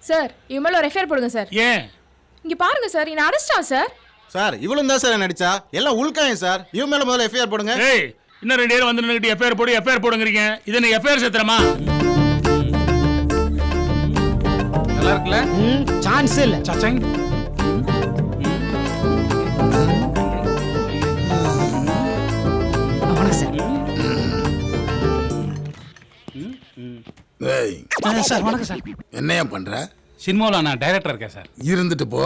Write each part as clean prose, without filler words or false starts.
Sir இவன் மேல ஒரு எஃப்ஐஆர் போடுங்க சார். ஏன்? இங்க பாருங்க சார், என்ன அரெஸ்டா சார். சார் இவளும் தான் சார் நடிச்சா, எல்லாம் உள்காயம் சார். இவன் மேல முதல்ல எஃப்ஐஆர் போடுங்க. ஏய், இன்னும் 2 பேர் வந்து நின்னுட்டு எஃப்ஐஆர் போடுங்கறீங்க. இது என்ன எஃப்ஐஆர் சத்திரமா? நல்லா இருக்குல? சான்ஸ் இல்ல. சச்சங். வணக்கம் சார். ஏய், சார் வணக்கம் சார். என்னையா பண்ற? சினிமாவில் நான் டைரக்டர் இருக்கேன் சார். இருந்துட்டு போ.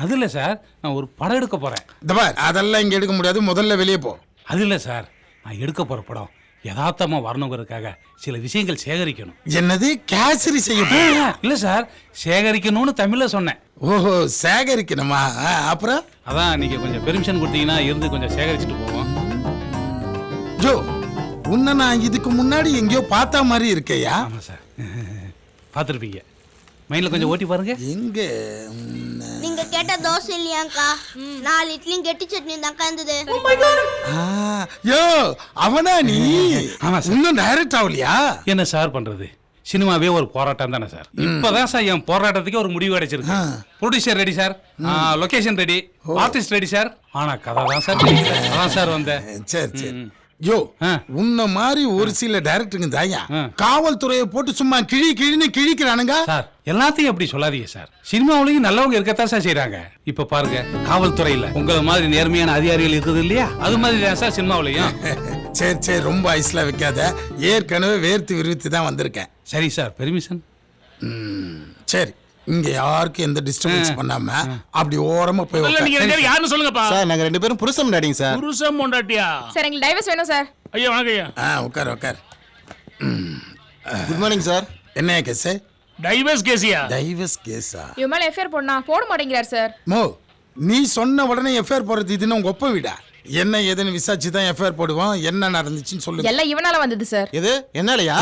அது இல்லை சார், நான் ஒரு படம் எடுக்க போகிறேன். இந்த பார், அதெல்லாம் இங்க எடுக்க முடியாது, முதல்ல வெளியே போ. அது இல்லை சார், நான் எடுக்க போகிற படம் யதார்த்தமாக வரணுங்கிறதுக்காக சில விஷயங்கள் சேகரிக்கணும். என்னது கேசரி செய்ய இல்லை சார், சேகரிக்கணும்னு தமிழில் சொன்னேன். ஓஹோ, சேகரிக்கணுமா? அப்புறம் அதான் நீங்கள் கொஞ்சம் பெர்மிஷன் கொடுத்தீங்கன்னா இருந்து கொஞ்சம் சேகரிச்சுட்டு போவோம். ஜோ, உன்னை நான் இதுக்கு முன்னாடி எங்கேயோ பார்த்த மாதிரி இருக்கையா? ஆமாம் சார், பார்த்துருப்பீங்க. மைண்டில் கொஞ்சம் ஓட்டி பாருங்க. எங்க நீங்க கேட்ட தோசை இல்லையாக்கா? 4 இட்லியும் கெட்டி சட்னி தான்க்கா இருந்தது. யோ, அவனா நீ? ஆமா சார். இன்னும் டைரக்ட் ஆகலையா? என்ன சார் பண்றது, சினிமாவே ஒரு போராட்டம் தானே சார். இப்பதான் சார் என் போராட்டத்துக்கு ஒரு முடிவு அடைச்சிருக்கு. Producer ready sir, location ready, artist ready sir. ஆனா கதை தான் சார் தெரியல. அதான் சார் வந்தேன். சரி சரி. யோ, உன்ன மாதிரி ஒரு சில டைரக்டருங்க தாயா காவல்துறையை போட்டு சும்மா கிழின்னு கிழிக்கிறானுங்க சார். எல்லாத்தையும் அப்படி சொல்லாதீங்க சார், சினிமாவிலையும் நல்லவங்க இருக்கத்தான் சார் செய்யறாங்க. இப்ப பாருங்க, காவல்துறையில உங்களை மாதிரி நேர்மையான அதிகாரிகள் இருக்குது இல்லையா, அது மாதிரி தான் சார் சினிமாவிலையும். சரி சரி, ரொம்ப ஐஸ்ல வைக்காத. ஏற்கனவே வேர்த்து விரிவித்து தான் வந்திருக்கேன். சரி சார், பெர்மிஷன். சரி, இங்க யாருக்கும் எந்த டிஸ்டர்பன்ஸ் பண்ணாம அப்படி ஓரமா போய் இல்ல, நீங்க 2 பேர் யாருன்னு சொல்லுங்கப்பா. சார் நாங்க 2 பேரும் புருஷம் நடிங்க சார். புருஷம் பொண்டாட்டியா? சார் எங்களுக்கு டைவர்ஸ் வேணும் சார். ஐயா வணக்கம் ஐயா. உட்கார் உட்கார். Good morning sir. என்ன கேஸ்? டைவர்ஸ் கேஸியா? டைவர்ஸ் கேஸா? இவன் மேல எஃப்ஐஆர் போட மாட்டேங்கிறார் சார். மோ, நீ சொன்ன உடனே எஃப்ஐஆர் போடுறது இதுன்னு உங்க ஒப்ப விடா. என்ன ஏதுன்னு விசாரிச்சு தான் எஃப்ஐஆர் போடுவோம். என்ன நடந்துச்சுன்னு சொல்லுங்க. எல்லாம் இவனால வந்தது சார். எது என்னாலயா?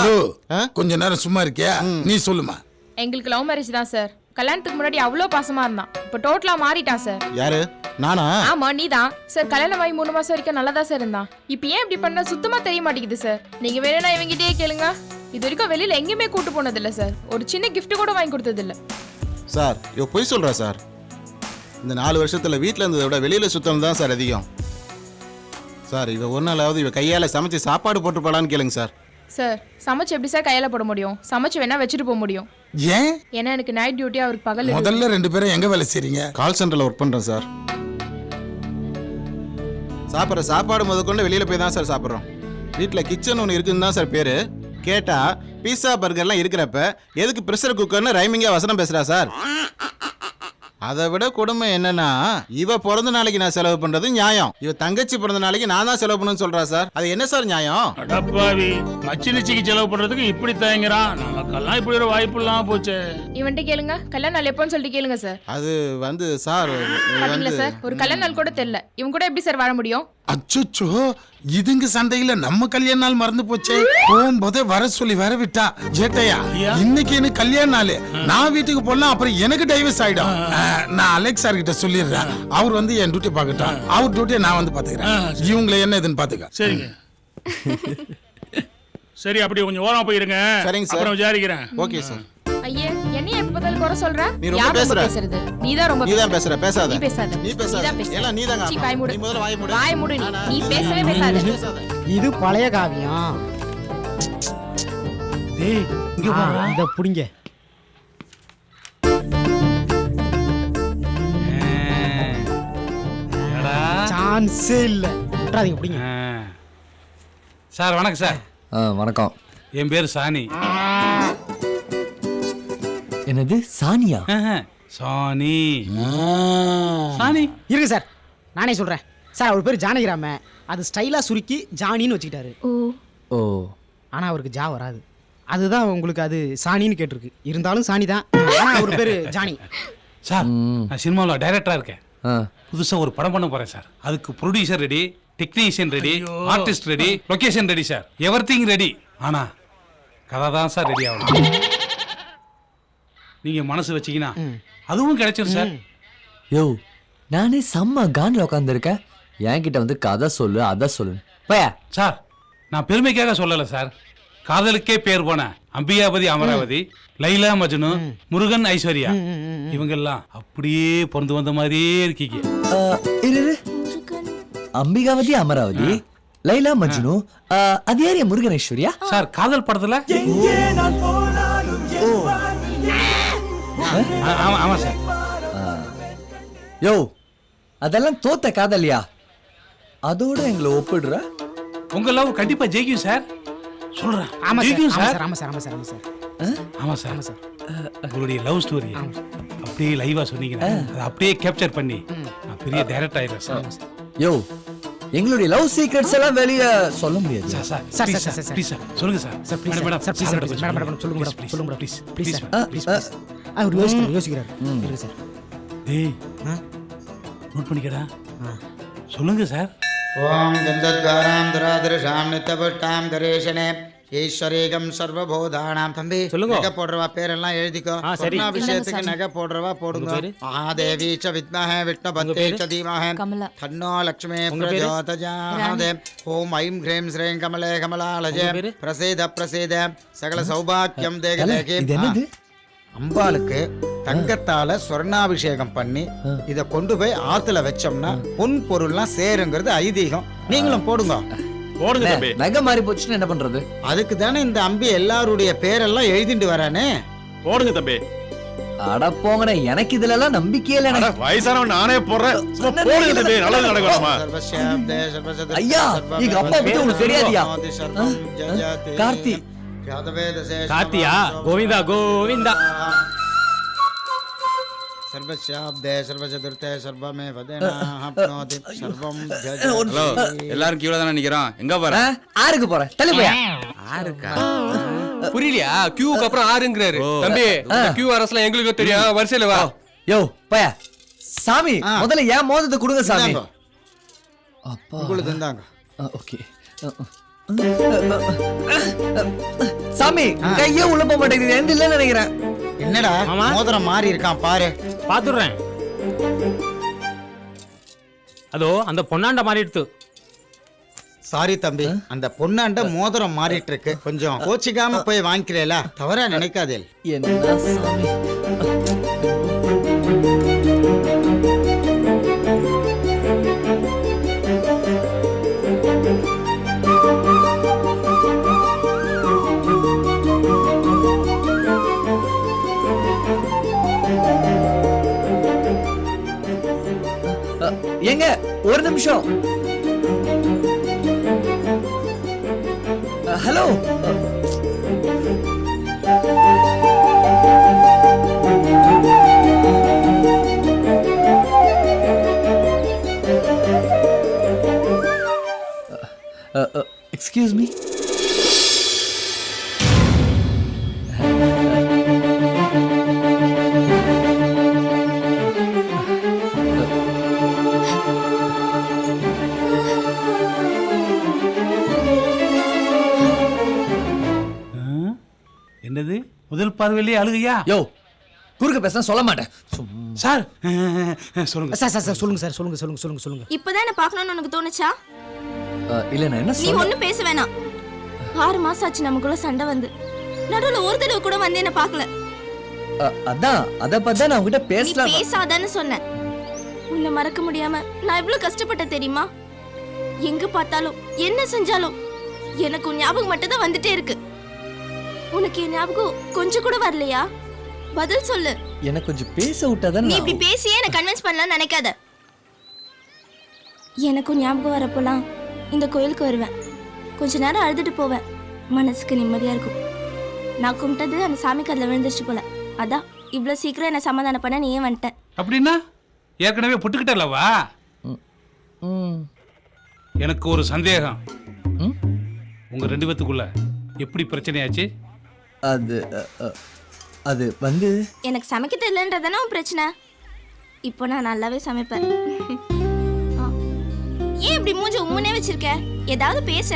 கொஞ்ச நேரம் சும்மா இருக்கியா? நீ சொல்லுமா. எங்களுக்கு லவ் மேரேஜ் தான் சார். கல்யாணத்துக்கு முன்னாடி அவ்வளோ பாசமா இருந்தான், இப்போ டோட்டலா மாறிட்டான் சார். யாரு? நானா? ஆமா நீதான் சார். கல்யாணம் ஆகி 3 மாசம் வரைக்கும் நல்லா தான் சார் இருந்தான். இப்போ ஏன் இப்படி பண்ண சுத்தமா தெரிய மாட்டேங்குது சார். நீங்க வேணும்னா இவங்கிட்டே கேளுங்க. இது வரைக்கும் வெளியில எங்கேயுமே கூட்டு போனது இல்ல சார். ஒரு சின்ன கிஃப்ட் கூட வாங்கி கொடுத்தது இல்ல சார். இவ பொய் சொல்றா சார். இந்த 4 வருஷத்துல வீட்டுல இருந்ததை விட வெளியில சுத்தம் தான் சார் அதிகம். சார் இவ ஒரு நாளாவது இவ கையால சமைச்சு சாப்பாடு போட்டு போலான்னு கேளுங்க சார். சார் சமைச்சு எப்படி சார் கையால போட முடியும்? சமைச்சு வேணா வச்சுட்டு போக முடியும். ஏன்? ஏன்னா எனக்கு நைட் டியூட்டி, அவருக்கு பகல். முதல்ல 2 பேரும் எங்க வேலை செய்றீங்க? கால் சென்டர்ல ஒர்க் பண்றேன் சார். சாப்பிட்ற சாப்பாடு முதற்கொண்டு வெளியில போய் தான் சார் சாப்பிட்றோம். வீட்டில் கிச்சன் ஒன்று இருக்குன்னு தான் சார் பேரு. கேட்டா பீஸா பர்கர்லாம் இருக்கிறப்ப எதுக்கு ப்ரெஷர் குக்கர்னு ரைமிங்கா வசனம் பேசுறா சார். அதை விட கொடுமை என்னன்னா, இவ பிறந்த நாளைக்கு நான் செலவு பண்றது நியாயம், இவ தங்கச்சி பிறந்த நாளைக்கு நான் தான் செலவு பண்ணணும்னு சொல்றா சார். அது என்ன சார் நியாயம்? அடப்பாவி, மச்சினிச்சிக்கு செலவு பண்றதுக்கு இப்படி தயங்குறான். நமக்கெல்லாம் இப்படி ஒரு வாய்ப்பு இல்லாம போச்சு. இவன்ட்டு கேளுங்க, கல்யாண நாள் எப்போன்னு சொல்லிட்டு கேளுங்க சார். அது வந்து சார் இல்ல சார், ஒரு கல்யாண நாள் கூட தெரியல. இவன் கூட எப்படி சார் வாழ முடியும்? அச்சோ, இதுங்க சண்டையில நம்ம கல்யாண நாள் மறந்து போச்சே. போகும்போதே வர சொல்லி வர விட்டா. ஜேட்டையா, இன்னைக்கு எனக்கு கல்யாண நாள். நான் வீட்டுக்கு போனா அப்புறம் எனக்கு டைவர்ஸ் ஆயிடும். நான் அலெக்ஸ் சார் கிட்ட சொல்லிடுறேன். அவர் வந்து என் டியூட்டி பார்க்கட்டும், அவர் டியூட்டியை நான் வந்து பாத்துக்கிறேன். இவங்களை என்ன இதுன்னு பாத்துக்க. சரிங்க. சரி, அப்படியே கொஞ்சம் ஓரமா போயிருங்க. சரிங்க சார், அப்புறம் விசாரிக்கிறேன். Okay sir. ஐயே, என்னைய எப்போதாலும் குறை சொல்ற? நீ ரொம்ப பேசுற. பேசுறது நீதான் ரொம்ப பேசுற. பேசாத. நீ பேசாத. நீ பேசாத. எல்லாம் நீதாங்க. சீ, வாய் மூடு. நீ முதல்ல வாய் மூடு. வாய் மூடு. நீ பேசவே பேசாத. இது பழைய காவியம். டேய் இங்க பாரு, இத புடிங்க. சான்ஸே இல்ல. விட்றாதீங்க, புடிங்க. சார் வணக்கம் சார். வணக்கம். என் பேர் சாணி. என்னது சானியா? சாணி. சாணி இருக்கு சார், நானே சொல்றேன் சார். அவர் பேர் ஜானகிராம. அது ஸ்டைலா சுருக்கி ஜானின்னு வச்சுக்கிட்டாரு. ஓ, ஆனா அவருக்கு ஜா வராது. அதுதான் உங்களுக்கு அது சாணின்னு கேட்டிருக்கு. இருந்தாலும் சாணி தான், ஆனா அவர் பேரு ஜானி. சார், நான் சினிமாவில் டைரக்டரா இருக்கேன். புதுசா ஒரு படம் பண்ண போறேன் சார். அதுக்கு producer ready, technician ready, artist ready, location ready sir. Everything ready. ஆனா கதை தான் சார் ரெடி ஆகணும். நீங்க மனசு வச்சீங்கன்னா அதுவும் கிடைச்சிடும் சார். யோ, நானே செம்ம கான்ல உட்காந்துருக்கேன். என்கிட்ட வந்து கதை சொல்லு, அதை சொல்லு. பையா சார், நான் பெருமைக்காக சொல்லலை சார். காதலுக்கே பேர் போன அம்பிகாபதி அமராவதி, லைலா மஜ்னு, முருகன் ஐஸ்வர்யா, இவங்கெல்லாம் அப்படியே பிறந்து வந்த மாதிரியே இருக்கீங்க. இரு இரு. அம்பிகாவதி அமராவதி, லைலா மஜ்னு, அது யார் முருகன் ஐஸ்வர்யா? சார் காதல் படத்துல ஆமா சார். யோ அதெல்லாம் தோத்த காதலியா? அதோட எங்களை ஒப்பிடுற? உங்க லவ் கண்டிப்பா ஜெயிக்கும் சார். சொல்றேன் ஆமா சார் ஜெயிக்கும் ஆமா சார். சார் ஆமா சார் ஆமா சார் ஆமா சார் ஆமா சார். உங்களுடைய லவ் ஸ்டோரி அப்படியே லைவா சொன்னீங்கன்னா அதை அப்படியே கேப்சர் பண்ணி நான் பெரிய டைரக்டர் ஆயிடுறேன் சார். யோ எங்களுடைய லவ் சீக்ரெட்ஸ் எல்லாம் வெளிய சொல்ல முடியாது. Sir sir sir, please sir, sir sir, please sir சொல்லுங்க sir. Sir please madam sir please sir sir madam சொல்லுங்க மேடம் சொல்லுங்க மேடம் ப்ளீஸ் சொல்லுங்க please madam please please please அவர் யோசிக்கிறார் இருங்க சார். டேய் நோட் பண்ணிக்கடா. சொல்லுங்க சார். ஓம் கந்தத்வாராம் துராதிருஷாம் நித்தபட்டாம் கரேஷனே ஈஸ்வரீகம் சர்வபோதானாம். தம்பி நகை போடுறவா பேரெல்லாம் எழுதிக்கோ. சொர்ணாபிஷேகத்துக்கு நகை போடுறவா போடுங்க. மகாதேவி ச வித்மஹே விஷ்ணுபத்யே ச தீமஹே தன்னோ லக்ஷ்மீ பிரச்சோதயாத். ஓம் ஐம் ஹ்ரீம் ஸ்ரீம் கமலே கமலாலஜே பிரசீத பிரசீத சகல சௌபாக்கியம் தேக தேகி. இது என்னது? அம்பாளுக்கு தங்கத்தால சொர்ணாபிஷேகம் பண்ணி இத கொண்டு போய் ஆத்துல வச்சோம்னா பொன் பொருள்லாம் சேருங்கிறது ஐதீகம். நீங்களும் போடுங்க. போடுங்க தம்பி. நகை மாறி போச்சுன்னா என்ன பண்றது? அதுக்கு தானே இந்த அம்பி எல்லாருடைய பேரெல்லாம் எழுதிட்டு வரானே. போடுங்க தம்பி. அட போங்கண்ணே, எனக்கு இதுல எல்லாம் நம்பிக்கையே இல்லை. அட, வயசானவன் நானே போடுறேன். சும்மா போடுங்க தம்பி. நல்லது நடக்கணுமா? ஐயா, எங்க அப்பா பத்தி உங்களுக்கு தெரியாதியா? கார்த்தி. கார்த்தியா? கோவிந்தா கோவிந்தா. சர்வஸ்யாப்தே சர்வசதுர்த்தே சர்வமே வதனாப்னோதி சர்வம் ஜஜ. ஹலோ, எல்லாரும் கியூல தானே நிக்கிறோம். எங்க போற? ஆறுக்கு போறேன். தள்ளி போயா. ஆருக்கா? புரியலையா? கியூக்கு அப்புறம் ஆறுங்கிறாரு. தம்பி கியூ அரசுல எங்களுக்கு தெரியும். வரிசையில வா. யோ பயா சாமி, முதல்ல ஏன் மோதத்தை கொடுங்க சாமி. இந்தாங்க. அப்பா உங்களுக்கு இருந்தாங்க. ஓகே. சாமி கையே உள்ள போக மாட்டேங்குது. எந்த இல்லைன்னு நினைக்கிறேன். என்னடா மோதிரம் மாறி இருக்கான் பாரு. பாத்துடுறேன். அதோ அந்த பொன்னாண்ட மாறிடுத்து. சாரி தம்பி, அந்த பொண்ணாண்ட மோதிரம் மாறிட்டு இருக்கு. கொஞ்சம் கோச்சிக்காம போய் வாங்கிக்கிறேல, தவறா நினைக்காதே. என்ன சாமி? ஏங்க ஒரு நிமிஷம். ஹலோ. Excuse me. என்னது முதல் பார்வையிலேயே அழுகையா? யோ குறுக்க பேசினா சொல்ல மாட்டேன் சார். சொல்லுங்க சார் சார் சார் சொல்லுங்க சார் சொல்லுங்க சொல்லுங்க சொல்லுங்க சொல்லுங்க. இப்பதான் என்ன பார்க்கணும்னு உனக்கு தோணுச்சா? இல்ல நான் என்ன நீ ஒண்ணும் பேச வேணாம். 6 மாசம் ஆச்சு நமக்குள்ள சண்டை வந்து. நடுவுல ஒரு தடவை கூட வந்து என்ன பார்க்கல. அதான் அத பத்தி நான் உங்ககிட்ட நீ பேசலாம். பேசாதன்னு சொன்னேன். உன்னை மறக்க முடியாம நான் எவ்வளவு கஷ்டப்பட்ட தெரியுமா? எங்க பார்த்தாலும் என்ன செஞ்சாலும் எனக்கு உன் ஞாபகம் மட்டும் தான் வந்துட்டே இருக்கு. உனக்கு என் ஞாபகம் கொஞ்சம் கூட வரலையா? பதில் சொல்லு. எனக்கு கொஞ்சம் பேச விட்டாதான். நீ இப்படி பேசியே என்ன கன்வின்ஸ் பண்ணலாம்னு நினைக்காத. எனக்கும் ஞாபகம் வரப்போலாம் இந்த கோயிலுக்கு வருவேன். கொஞ்ச நேரம் அழுதுட்டு போவேன். மனசுக்கு நிம்மதியா இருக்கும். நான் கும்பிட்டது அந்த சாமிக்கு அதில் விழுந்துருச்சு போல. அதான் இவ்வளோ சீக்கிரம் என்ன சமாதானம் பண்ண நீ ஏன் வந்துட்டேன்? அப்படின்னா ஏற்கனவே புட்டுக்கிட்டல்லவா? எனக்கு ஒரு சந்தேகம். உங்க 2 பேத்துக்குள்ள எப்படி பிரச்சனையாச்சு? அது அது வந்து எனக்கு சமைக்க தெரியலன்றதானே உன் பிரச்சனை. இப்போ நான் நல்லாவே சமைப்பேன். ஏன் இப்படி மூஞ்சி உம்முனே வச்சிருக்க? ஏதாவது பேச.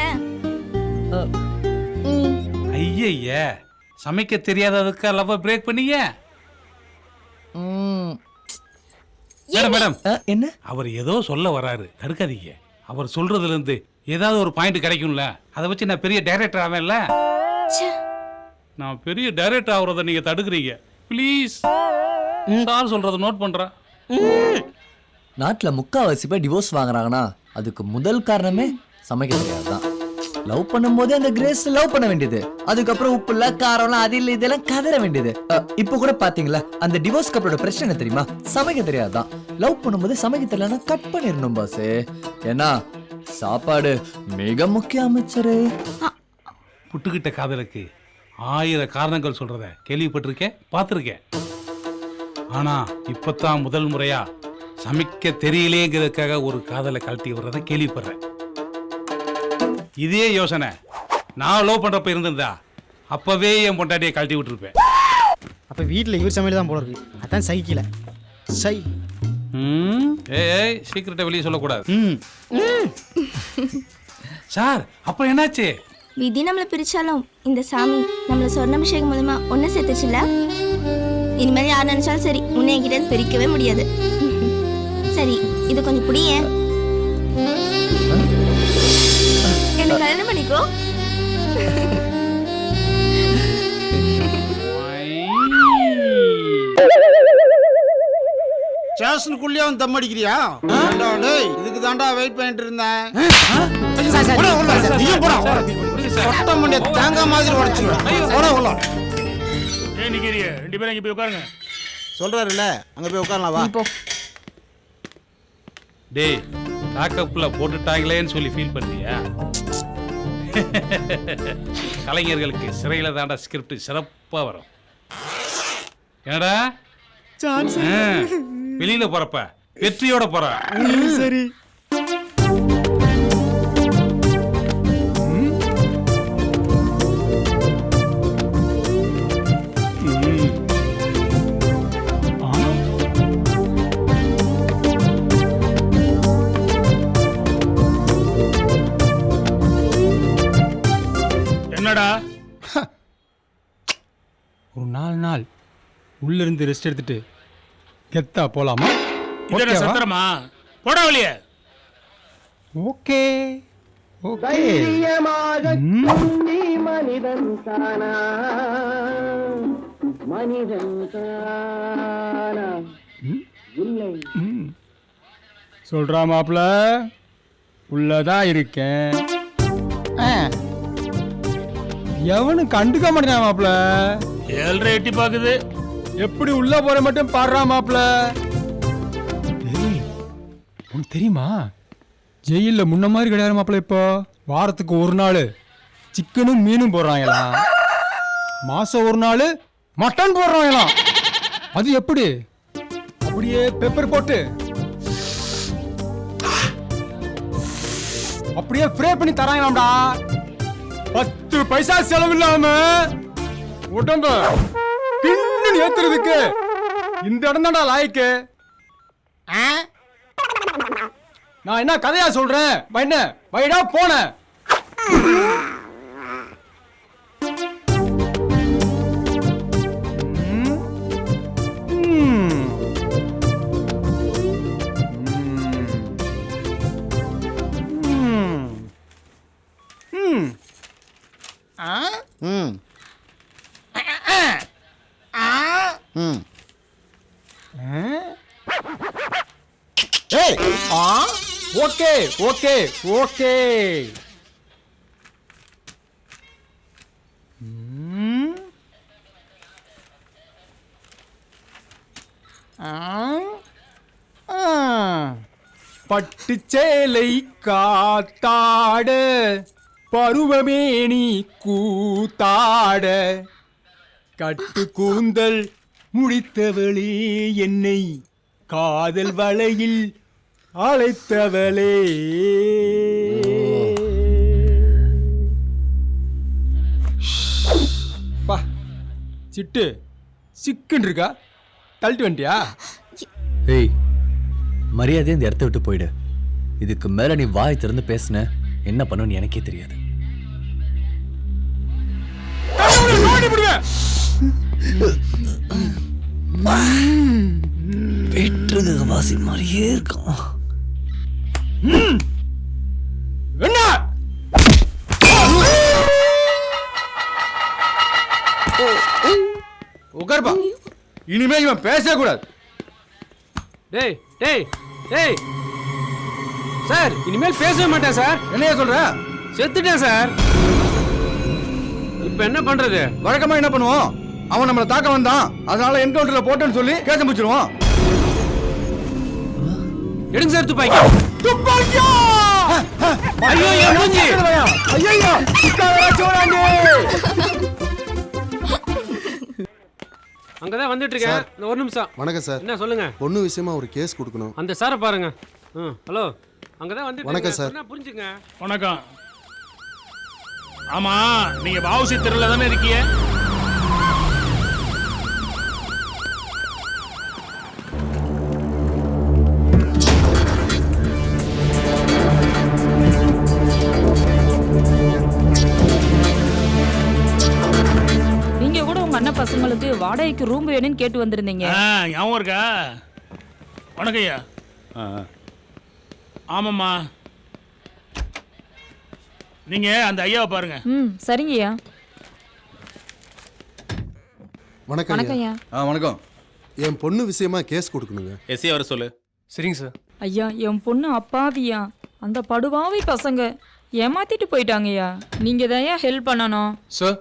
ஐய சமைக்க தெரியாததுக்கு லவ் பிரேக் பண்ணீங்க. மேடம் மேடம் என்ன? அவர் ஏதோ சொல்ல வராரு, தடுக்காதீங்க. அவர் சொல்றதுல இருந்து ஏதாவது ஒரு பாயிண்ட் கிடைக்கும்ல, அதை வச்சு நான் பெரிய டைரக்டர் ஆவேன்ல. நான் பெரிய டைரக்டர் ஆகுறத நீங்க தடுக்கிறீங்க. ப்ளீஸ் சார் சொல்றத நோட் பண்றேன். நாட்டுல முக்காவாசி பேர் டிவோர்ஸ் வாங்குறாங்கன்னா அதுக்கு முதல் காரணமே சமைக்க தெரியாதுதான். லவ் பண்ணும்போது அந்த கிரேஸ் லவ் பண்ண வேண்டியது, அதுக்கப்புறம் உப்பு இல்ல காரம்லாம் அது இல்ல இதெல்லாம் கதற வேண்டியது. இப்போ கூட பாத்தீங்களா அந்த டிவோர்ஸ் கப்பலோட பிரச்சனை என்ன தெரியுமா? சமைக்க தெரியாதுதான். லவ் பண்ணும்போது சமைக்க தெரியலன்னா கட் பண்ணிடணும் பாஸ். ஏன்னா சாப்பாடு மிக முக்கிய அமைச்சரு. புட்டுக்கிட்ட காதலுக்கு 1000 காரணங்கள் சொல்றத கேள்விப்பட்டிருக்கேன், பார்த்துருக்கேன். ஆனா இப்பதான் முதல் முறையா சமைக்க தெரியலேங்கிறதுக்காக ஒரு காதலை கழட்டி விடுறத கேள்விப்படுறேன். இதே யோசனை நான் லவ் பண்றப்ப இருந்திருந்தா அப்பவே என் பொண்டாட்டியை கழட்டி விட்டுருப்பேன். அப்ப வீட்டுல இவர் சமையல் தான் போல இருக்கு. அதான் சைக்கிள சை. ஏய் சீக்கிரட்டை வெளியே சொல்லக்கூடாது. சார் அப்புறம் என்னாச்சு? விதி நம்மளை பிரிச்சாலும் இந்த சாமி நம்மளை சொர்ணாபிஷேகம் மூலமா ஒன்னு சேர்த்துச்சுல. இனிமேல் யார் நினைச்சாலும் சரி, உன்னை என்கிட்ட பிரிக்கவே முடியாது. சரி, இது கொஞ்சம் புடியேன். என்ன கல்யாணம் பண்ணிக்கோ. ஸ்டேஷனுக்குள்ளேயே வந்து தம் அடிக்கிறியா? இதுக்கு தாண்டா வெயிட் பண்ணிட்டு இருந்தேன். தேங்காய் மாதிரி உடச்சிருவேன். ரெண்டு பேரும் இங்க போய் உட்காருங்க. சொல்றாருல்ல, அங்க போய் உட்காரலாம் வா. போ. டேய் லாக்கப்ல போட்டுட்டாங்களேன்னு சொல்லி ஃபீல் பண்றியா? கலைஞர்களுக்கு சிறையில தாண்டா ஸ்கிரிப்ட் சிறப்பா வரும். என்னடா வெளியில போறப்ப வெற்றியோட போற. சரி. என்னடா ஒரு 4 நாள் உள்ள இருந்து ரெஸ்ட் எடுத்துட்டு கெத்தா போலாமா? இதென்ன சத்திரமா? போடா வெளியே. Okay okay. மனிதன் தானா மனிதன் தானா இல்லை சொல்றா மாப்ள, உள்ளதான் இருக்கேன். எவனும் கண்டுக்க மாட்டேன் மாப்ள. 7:30 எட்டி பாக்குது. எப்படி உள்ள போற மட்டும் பாடுறா மாப்ள. உனக்கு தெரியுமா ஜெயில முன்ன மாதிரி கிடையாது மாப்ள. இப்போ வாரத்துக்கு ஒரு நாள் சிக்கனும் மீனும் போடுறாங்களாம், மாசம் ஒரு நாள் மட்டன் போடுறாங்களாம். அது எப்படி? அப்படியே பெப்பர் போட்டு அப்படியே ஃப்ரை பண்ணி தராங்களாம்டா. 10 பைசா செலவு இல்லாம உடம்ப பின்னு ஏத்துறதுக்கு இந்த இடம் தான்டா லாய்க்கு. நான் என்ன கதையா சொல்றேன்? என்ன வைடா போன. Okay okay okay. பட்டுச்சேலை காத்தாட பருவமேனி கூத்தாட கட்டு கூந்தல் முடித்தவளே என்னை காதல் வலையில் அழைத்தவளே. பா சிட்டு சிக்குன்னு இருக்கா, தள்ளிட்டு வந்துட்டியா? ஏய் மரியாதையை இந்த இடத்த விட்டு போயிடு. இதுக்கு மேல நீ வாய் திறந்து பேசுன என்ன பண்ணுன்னு எனக்கே தெரியாது. வெற்றுக வாசி மாதிரியே இருக்கான். என்ன இனிமே இவன் பேசவே கூடாது. டேய் டேய் டேய் சார், இனிமேல் பேசவே மாட்டேன் சார். என்னையா சொல்ற? செத்துட்டேன் சார். இப்போ என்ன பண்றது? வழக்கமா என்ன பண்ணுவோம்? அவன் நம்மளை தாக்க வந்தான், அதனால என்கவுண்டர்ல போட்டேன்னு சொல்லி கேச முடிச்சிருவோம். எடுங்க சார் துப்பாக்கி. துப்பாக்கியா? ஐயோ என் மூஞ்சி. ஐயோ அங்கதான் வந்துட்டு இருக்கேன். இந்த ஒரு நிமிஷம். வணக்கம் சார். என்ன சொல்லுங்க? பொண்ணு விஷயமா ஒரு கேஸ் கொடுக்கணும். அந்த சாரை பாருங்க. ஹலோ, அங்கதான் வந்துட்டு வணக்கம் சார். என்ன புரிஞ்சுங்க. வணக்கம். ஆமா, நீங்க வாவுசி தெருல தானே இருக்கீங்க? நீங்க கூட உங்க அண்ணன் பசங்களுக்கு வாடகைக்கு ரூம் வேணும்னு கேட்டு வந்திருந்தீங்க. ஞாபகம் இருக்கா? வணக்கம் ஐயா. ஆமாம்மா, நீங்க அந்த ஐயாவை பாருங்க. சரிங்கய்யா. வணக்கம் வணக்கம் ஐயா. வணக்கம். என் பொண்ணு விஷயமா கேஸ் கொடுக்கணுங்க. எஸ்ஐ வர சொல்லு. சரிங்க சார். ஐயா, என் பொண்ணு அப்பாவியா, அந்த படுபாவி பசங்க ஏமாத்திட்டு போயிட்டாங்கய்யா. நீங்க தான் ஹெல்ப் பண்ணணும். சார்,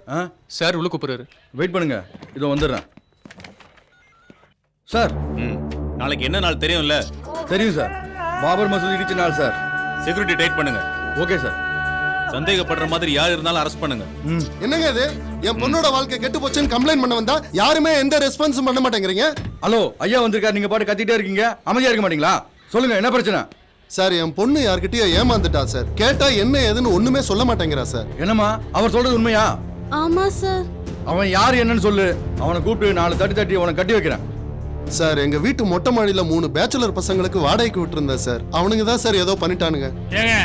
சார் உள்ள கூப்பிடுறாரு. வெயிட் பண்ணுங்க, இதோ வந்துடுறேன். சார், நாளைக்கு என்ன நாள் தெரியும்ல? தெரியும் சார். பாபர் மசூதி இடிச்ச நாள் சார். செக்யூரிட்டி டைட் பண்ணுங்க. Okay sir. சந்தேகப்படுற மாதிரி யார் இருந்தாலும் அரெஸ்ட் பண்ணுங்க. என்னங்க இது? என் பொண்ணோட வாழ்க்கை கெட்டு போச்சுன்னு கம்ப்ளைண்ட் பண்ண வந்தா யாருமே எந்த ரெஸ்பான்ஸும் பண்ண மாட்டேங்கிறீங்க. ஹலோ, ஐயா வந்திருக்காரு, நீங்க பாட்டு கத்திட்டே இருக்கீங்க, அமைதியா இருக்க மாட்டீங்களா? சொல்லுங்க, என்ன பிரச்சனை? சார், என் பொண்ணு யார்கிட்டயோ ஏமாந்துட்டா சார். கேட்டா என்ன ஏதுன்னு ஒண்ணுமே சொல்ல மாட்டேங்கிறா சார். என்னம்மா, அவர் சொல்றது உண்மையா? ஆமா சார். அவன் யார் என்னன்னு சொல்லு, அவனை கூப்பிட்டு 4 தட்டி அவனை கட்டி வைக்கிறேன். சார், எங்க வீட்டு மொட்டை மாடியில 3 பேச்சுலர் பசங்களுக்கு வாடகைக்கு விட்டுருந்தேன் சார். அவனுங்க தான் சார் ஏதோ பண்ணிட்டானுங்க. ஏங்க,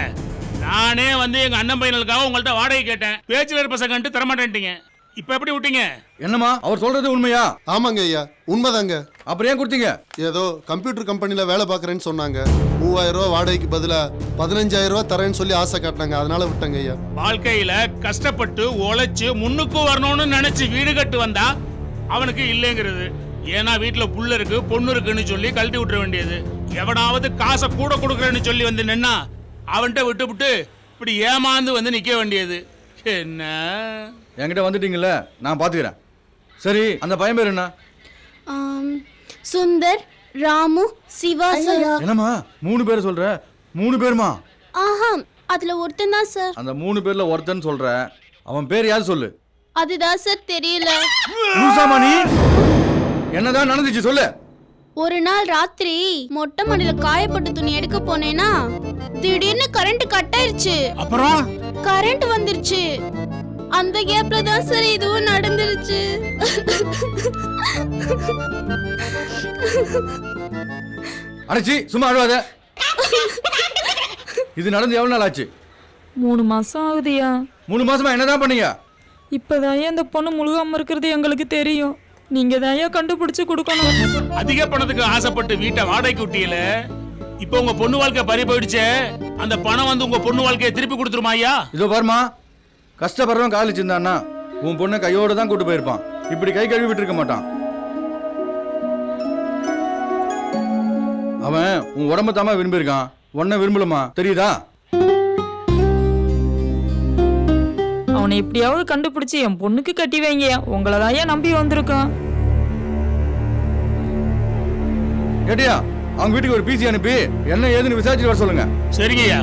நானே வந்து எங்க அண்ணன் பையனுக்காக உங்கள்ட்ட வாடகை கேட்டேன். பேச்சுலர் பசங்கன்ட்டு தரமாட்டேன்ட்டீங்க. இப்ப எப்படி விட்டீங்க? என்னம்மா, அவர் சொல்றது உண்மையா? ஆமாங்க ஐயா, உண்மைதாங்க. அப்புறம் ஏன் கொடுத்தீங்க? ஏதோ கம்ப்யூட்டர் கம்பெனில வேலை பார்க்கறேன்னு சொன்னாங்க. 3000 ரூபாய் வாடகைக்கு பதிலா 15000 ரூபாய் தரேன்னு சொல்லி ஆசை காட்டினாங்க. அதனால விட்டங்க ஐயா. வாழ்க்கையில கஷ்டப்பட்டு உழைச்சு முன்னுக்கு வரணும்னு நினைச்சு வீடு கட்டு வந்தா அவனுக்கு இல்லைங்கிறது. ஏன்னா வீட்டுல புள்ள இருக்கு, பொண்ணு இருக்குன்னு சொல்லி கழட்டி விட்டுற வேண்டியது. எவனாவது காசை கூட கொடுக்குறேன்னு சொல்லி வந்து நின்னா அவன்கிட்ட விட்டு இப்படி ஏமாந்து வந்து நிக்க வேண்டியது. என்ன, என்கிட்ட வந்துட்டீங்கல்ல, நான் பாத்துக்கிறேன். சரி, அந்த பையன் பேர் என்ன? சுந்தர், ராமு, சிவா சார். என்னம்மா 3 பேர் சொல்ற? 3 பேருமா? ஆஹா, அதுல ஒருத்தன் தான் சார். அந்த 3 பேர்ல ஒருத்தன் சொல்ற, அவன் பேர் யாரு சொல்லு. அதுதான் சார் தெரியல. லூசாமா நீ? என்னதான் நடந்துச்சு சொல்லு. ஒரு நாள் ராத்திரி மொட்டை மாடியில காயப்பட்ட துணி எடுக்க போனேனா திடீர்னு கரண்ட் கட் ஆயிருச்சு. அப்புறம் கரண்ட் வந்துருச்சு. அந்த கேப்ல தான் சார் இதுவும் நடந்துருச்சு. அடச்சி, சும்மா அழுவாத. இது நடந்து எவ்வளவு நாள் ஆச்சு? 3 மாசம் ஆகுதுயா. 3 மாசமா என்னதான் பண்ணீங்க? இப்பதான் அந்த பொண்ணு முழுகாம இருக்கிறது எங்களுக்கு தெரியும். நீங்க தான் கண்டுபிடிச்சு கொடுக்கணும். அதிக பணத்துக்கு ஆசைப்பட்டு வீட்டை வாடகைக்கு விட்டீல, இப்ப உங்க பொண்ணு வாழ்க்கை பறி போயிடுச்சே. அந்த பணம் வந்து உங்க பொண்ணு வாழ்க்கையை திருப்பி கொடுத்துருமா ஐயா? இதோ பாருமா, கஷ்டப்படுறவன் காலிச்சிருந்தான்னா உன் பொண்ணை கையோட தான் கூட்டு போயிருப்பான். இப்படி கை கழுவி விட்டு இருக்க மாட்டான். அவன் உன் உடம்ப தாமா விரும்பியிருக்கான், உன்னை விரும்பலமா, தெரியுதா? அவனை எப்படியாவது கண்டுபிடிச்சு என் பொண்ணுக்கு கட்டி வைங்க. உங்களை தான் நம்பி வந்திருக்கான். கேட்டியா? அவங்க வீட்டுக்கு ஒரு பிசி அனுப்பி என்ன ஏதுன்னு விசாரிச்சு வர சொல்லுங்க. சரிங்கய்யா.